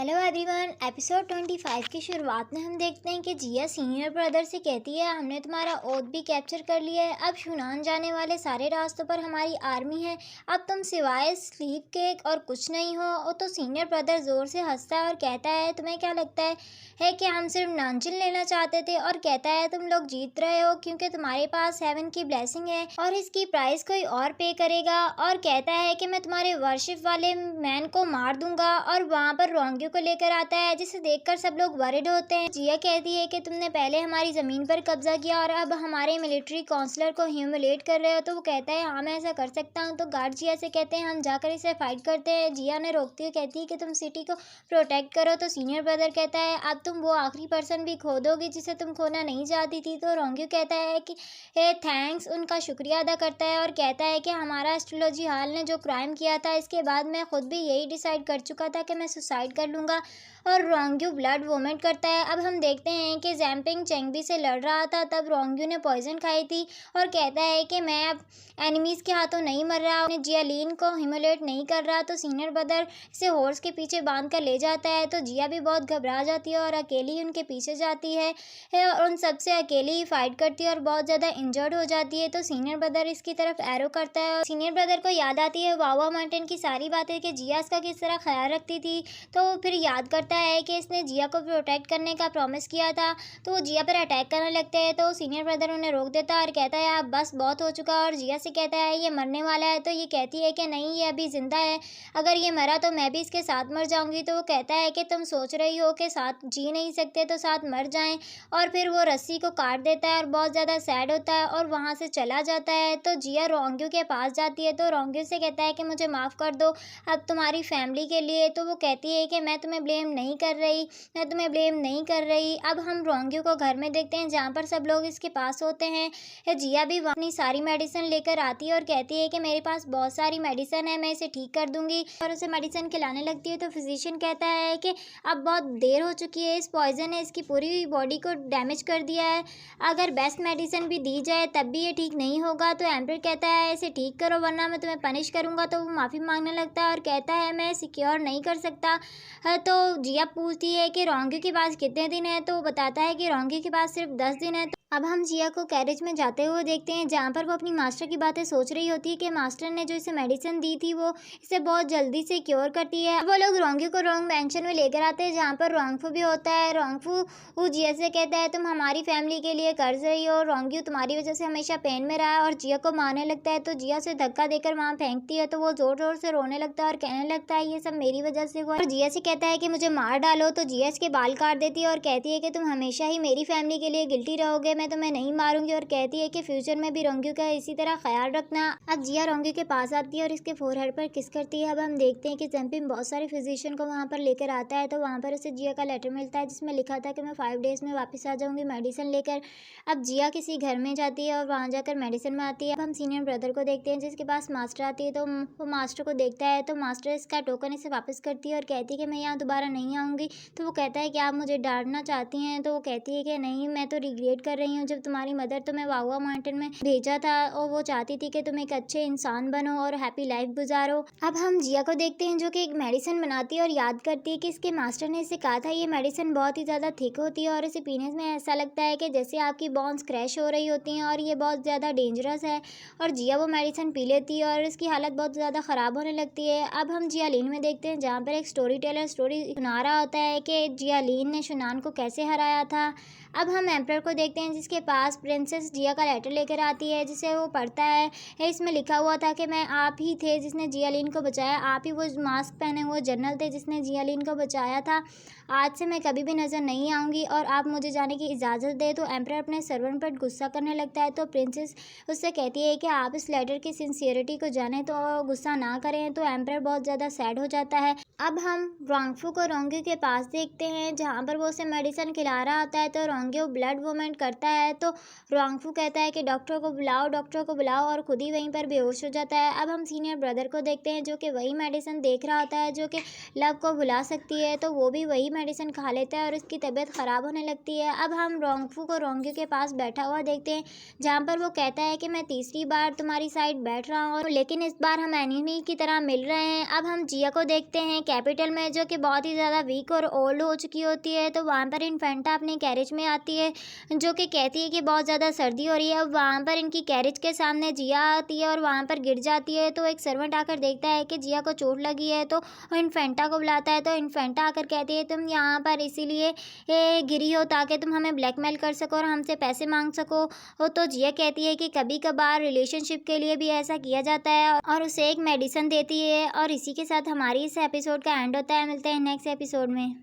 Hello everyone. Episode 25 की शुरुआत में हम देखते हैं कि जिया सीनियर ब्रदर से कहती है, हमने तुम्हारा ओथ भी कैप्चर कर लिया है। अब शुनान जाने वाले सारे रास्तों पर हमारी आर्मी है। अब तुम सिवाय स्लीप केक और कुछ नहीं हो। और तो सीनियर ब्रदर ज़ोर से हंसता है और कहता है, तुम्हें क्या लगता है कि हम सिर्फ नानचिन लेना चाहते थे। और कहता है, तुम लोग जीत रहे हो क्योंकि तुम्हारे पास हेवन की ब्लेसिंग है और इसकी प्राइस कोई और पे करेगा। और कहता है कि मैं तुम्हारे वर्शिप वाले मैन को मार दूंगा। और वहाँ पर रोंगियो को लेकर आता है, जिसे देखकर सब लोग वरिड होते हैं। जिया कहती है कि तुमने पहले हमारी ज़मीन पर कब्जा किया और अब हमारे मिलिट्री काउंसलर को ह्यूमिलेट कर रहे हो। तो वो कहता है, हाँ मैं ऐसा कर सकता हूँ। तो गार्ड जिया से कहते हैं, हम जाकर इसे फाइट करते हैं। जिया ने रोकती हुई कहती है कि तुम सिटी को प्रोटेक्ट करो। तो सीनियर ब्रदर कहता है, अब तुम वो आखिरी पर्सन भी खो दोगे जिसे तुम खोना नहीं चाहती थी। तो रोंगियो कहता है कि थैंक्स, उनका शुक्रिया अदा करता है और कहता है कि हमारा एस्ट्रोलॉजी हाल ने जो क्राइम किया था, इसके बाद मैं खुद भी यही डिसाइड कर चुका था कि मैं सुसाइड कर लूँगा। और रोंगियो ब्लड वोमिट करता है। अब हम देखते हैं कि जैम्पिंग चेंगबी से लड़ रहा था, तब रोंगियो ने पॉइजन खाई थी और कहता है कि मैं अब एनिमीज़ के हाथों नहीं मर रहा, उन्हें जियालीन को ह्यूमिलेट नहीं कर रहा। तो सीनियर ब्रदर इसे हॉर्स के पीछे बांध कर ले जाता है। तो जिया भी बहुत घबरा जाती है और अकेली उनके पीछे जाती है और उन सबसे अकेली ही फाइट करती है और बहुत ज़्यादा इंजर्ड हो जाती है। तो सीनियर ब्रदर इसकी तरफ एरो करता है और सीनियर ब्रदर को याद आती है वावा माउंटेन की सारी बातें कि जिया इसका किस तरह ख्याल रखती थी। तो वो फिर याद करता है कि इसने जिया को प्रोटेक्ट करने का प्रॉमिस किया था। तो वो जिया पर अटैक करने लगते हैं। तो सीनियर ब्रदर उन्हें रोक देता है और कहता है, अब बस बहुत हो चुका। और जिया से कहता है, ये मरने वाला है। तो ये कहती है कि नहीं, ये अभी ज़िंदा है, अगर ये मरा तो मैं भी इसके साथ मर जाऊंगी। तो वो कहता है कि तुम सोच रही हो कि साथ जी नहीं सकते तो साथ मर जाएं। और फिर वो रस्सी को काट देता है और बहुत ज़्यादा सैड होता है और वहाँ से चला जाता है। तो जिया रोंगियो के पास जाती है। तो रोंगियो से कहता है कि मुझे माफ़ कर दो अब तुम्हारी फैमिली के लिए। तो वो कहती है कि मैं तुम्हें ब्लेम नहीं कर रही, मैं तुम्हें ब्लेम नहीं कर रही। अब हम रोंगियो को घर में देखते हैं जहाँ पर सब लोग इसके पास होते हैं। जिया भी अपनी सारी मेडिसिन लेकर आती है और कहती है कि मेरे पास बहुत सारी मेडिसिन है, मैं इसे ठीक कर दूंगी। और उसे मेडिसिन खिलाने लगती है। तो फिजिशियन कहता है कि अब बहुत देर हो चुकी है, इस पॉइजन ने इसकी पूरी बॉडी को डैमेज कर दिया है, अगर बेस्ट मेडिसिन भी दी जाए तब भी ये ठीक नहीं होगा। तो एम्पर कहता है, इसे ठीक करो वरना मैं तुम्हें पनिश करूंगा। तो वो माफ़ी मांगने लगता है और कहता है, मैं सिक्योर नहीं कर सकता। तो जिया पूछती है कि रोंगियो के पास कितने दिन है। तो वो बताता है कि रोंगियो के पास सिर्फ 10 दिन है। अब हम जिया को कैरेज में जाते हुए देखते हैं जहाँ पर वो अपनी मास्टर की बातें सोच रही होती है कि मास्टर ने जो इसे मेडिसिन दी थी वो इसे बहुत जल्दी से क्योर करती है। वो लोग रोंगियो को रोंग मैंशन में लेकर आते हैं जहाँ पर रोंगफू भी होता है। रोंगफू वो जिया से कहता है, तुम हमारी फैमिली के लिए कर्ज रही हो, रोंगियो तुम्हारी वजह से हमेशा पेन में रहा है। और जिया को मारने लगता है। तो जिया से धक्का देकर वहाँ फेंकती है। तो वो जोर जोर से रोने लगता है और कहने लगता है, ये सब मेरी वजह से हुआ। और जिया से कहता है कि मुझे मार डालो। तो जिया इसके बाल काट देती है और कहती है कि तुम हमेशा ही मेरी फैमिली के लिए गिल्टी रहोगे, मैं तुम्हें नहीं मारूंगी। और कहती है कि फ्यूचर में भी रोंगियो का इसी तरह ख्याल रखना। अब जिया रोंगियो के पास आती है और इसके फोरहेड पर किस करती है। अब हम देखते हैं कि जंपिंग बहुत सारे फिजिशियन को वहाँ पर लेकर आता है। तो वहाँ पर उसे जिया का लेटर मिलता है जिसमें लिखा था कि मैं 5 डेज में वापस आ जाऊंगी मेडिसिन लेकर। अब जिया किसी घर में जाती है और वहाँ जाकर मेडिसिन में आती है। अब हम सीनियर ब्रदर को देखते हैं जिसके पास मास्टर आती है। तो वो मास्टर को देखता है। तो मास्टर इसका टोकन इसे वापस करती है और कहती है कि मैं यहाँ दोबारा नहीं आऊँगी। तो वो कहता है कि आप मुझे डांटना चाहती हैं। तो वो कहती है कि नहीं, मैं तो रिग्रेट कर रही हूँ, जब तुम्हारी मदर तुम्हें वावा माउंटेन में भेजा था और वो चाहती थी कि तुम एक अच्छे इंसान बनो और हैप्पी लाइफ गुजारो। अब हम जिया को देखते हैं जो कि एक मेडिसिन बनाती है और याद करती है कि इसके मास्टर ने इसे कहा था ये मेडिसिन बहुत ही ज़्यादा थिक होती है और इसे पीने में ऐसा लगता है कि जैसे आपकी बोन्स क्रैश हो रही होती हैं और ये बहुत ज़्यादा डेंजरस है। और जिया वो मेडिसिन पी लेती है और इसकी हालत बहुत ज़्यादा ख़राब होने लगती है। अब हम जियालीन में देखते हैं जहाँ पर एक स्टोरी टेलर स्टोरी सुना रहा होता है कि जियालीन ने शुनान को कैसे हराया था। अब हम एम्पर को देखते हैं जिसके पास प्रिंसेस जिया का लेटर लेकर आती है जिसे वो पढ़ता है। इसमें लिखा हुआ था कि मैं आप ही थे जिसने जियालीन को बचाया, आप ही वो मास्क पहने हुए जनरल थे जिसने जियालीन को बचाया था, आज से मैं कभी भी नज़र नहीं आऊँगी और आप मुझे जाने की इजाज़त दे। तो एम्पर अपने सर्वेंट पर गुस्सा करने लगता है। तो प्रिंसेस उससे कहती है कि आप इस लेटर की सिंसियरिटी को जाने तो गुस्सा ना करें। तो एम्पर बहुत ज़्यादा सैड हो जाता है। अब हम रोंगफू को रोंगियो के पास देखते हैं जहाँ पर वो उसे मेडिसिन खिला रहा होता है। तो रोंगियो ब्लड वोमिट करता है। तो रोंगफू कहता है कि डॉक्टर को बुलाओ और खुद ही वहीं पर बेहोश हो जाता है। अब हम सीनियर ब्रदर को देखते हैं जो कि वही मेडिसिन देख रहा होता है जो कि लव को भुला सकती है। तो वो भी वही मेडिसिन खा लेता है और उसकी तबीयत ख़राब होने लगती है। अब हम रोंगफू को रोंगियो के पास बैठा हुआ देखते हैं जहाँ पर वो कहता है कि मैं तीसरी बार तुम्हारी साइड बैठ रहा हूँ, लेकिन इस बार हम एनिमी की तरह मिल रहे हैं। अब हम जिया को देखते हैं कैपिटल में जो कि बहुत ही ज़्यादा वीक और ओल्ड हो चुकी होती है। तो वहाँ पर इन्फेंटा अपने कैरेज में आती है, जो कि कहती है कि बहुत ज़्यादा सर्दी हो रही है। अब वहाँ पर इनकी कैरेज के सामने जिया आती है और वहाँ पर गिर जाती है। तो एक सर्वेंट आकर देखता है कि जिया को चोट लगी है, तो वो इन्फेंटा को बुलाता है। तो इन्फेंटा आकर कहती है तुम यहाँ पर इसीलिए गिरी हो ताकि तुम हमें ब्लैकमेल कर सको और हमसे पैसे मांग सको। तो जिया कहती है कि कभी कभार रिलेशनशिप के लिए भी ऐसा किया जाता है, और उसे एक मेडिसिन देती है। और इसी के साथ हमारी इस एपिसोड का एंड होता है। मिलते हैं नेक्स्ट एपिसोड में।